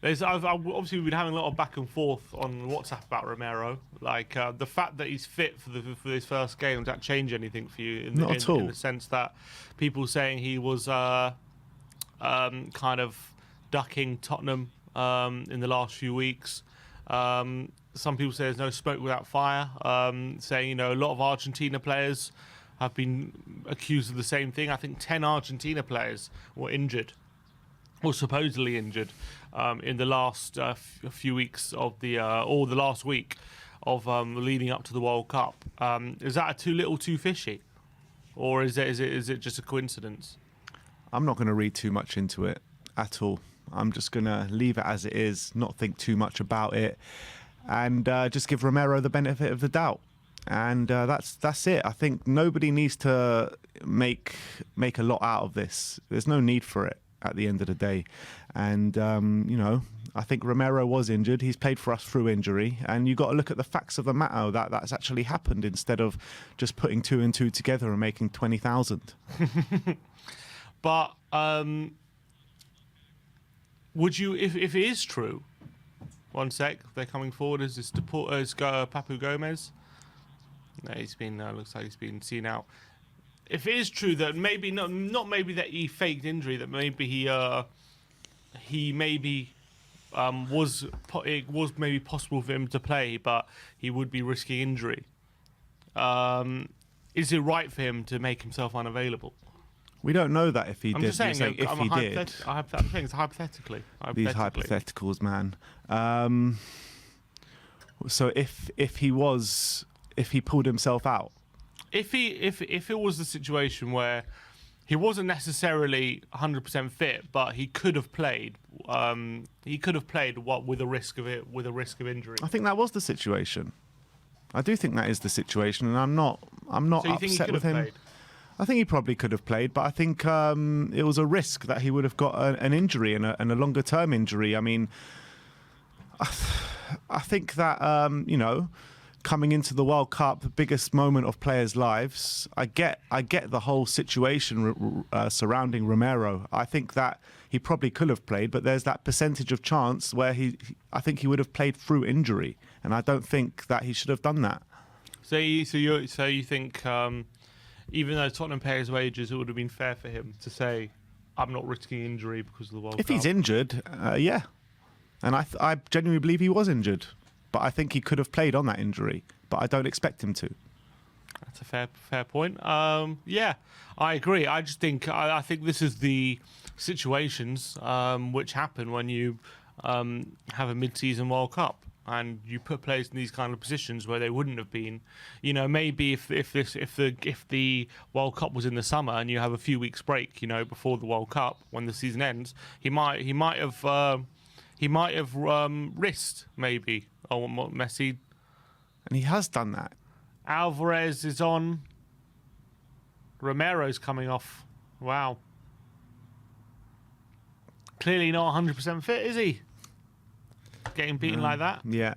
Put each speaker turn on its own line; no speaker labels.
Obviously we've been having a lot of back and forth on WhatsApp about Romero. Like the fact that he's fit for his first game, does that change anything for you?
Not at all.
In the sense that people saying he was kind of ducking Tottenham in the last few weeks. Some people say there's no smoke without fire, saying, a lot of Argentina players have been accused of the same thing. I think 10 Argentina players were injured, or supposedly injured, in the last few weeks of or the last week of leading up to the World Cup. Is that too little, too fishy, or is it just a coincidence?
I'm not going to read too much into it at all. I'm just going to leave it as it is, not think too much about it, and just give Romero the benefit of the doubt. And that's it. I think nobody needs to make a lot out of this. There's no need for it at the end of the day. And, I think Romero was injured. He's played for us through injury. And you've got to look at the facts of the matter, that's actually happened, instead of just putting 2 and 2 together and making 20,000.
But would you, if it is true, one sec, they're coming forward, is this Papu Gomez? No, he's been, looks like he's been seen out. If it is true that maybe, not maybe that he faked injury, that maybe he maybe it was maybe possible for him to play, but he would be risking injury. Is it right for him to make himself unavailable?
We don't know that if he did.
I'm just saying,
if he did.
I'm saying it's hypothetically.
These hypotheticals, man. So if he pulled himself out,
if it was the situation where he wasn't necessarily 100% fit, but he could have played. With a risk of injury.
I think that was the situation. I do think that is the situation, and I'm not
So you think he
upset
could
with
have
him.
played?
I think he probably could have played, but I think it was a risk that he would have got an injury and a longer term injury. I mean, I think that coming into the World Cup, the biggest moment of players' lives, I get the whole situation surrounding Romero. I think that he probably could have played, but there's that percentage of chance where I think he would have played through injury, and I don't think that he should have done that.
So you think even though Tottenham pay his wages, it would have been fair for him to say, I'm not risking injury because of the World Cup?
If he's injured, yeah. And I genuinely believe he was injured. But I think he could have played on that injury. But I don't expect him to.
That's a fair point. Yeah, I agree. I just think I think this is the situations which happen when you have a mid-season World Cup. And you put players in these kind of positions where they wouldn't have been. Maybe if the World Cup was in the summer and you have a few weeks break, before the World Cup when the season ends, he might have risked maybe on Messi,
and he has done that.
Alvarez is on. Romero's coming off. Wow. Clearly not 100% fit, is he? Getting beaten like that.
Yeah.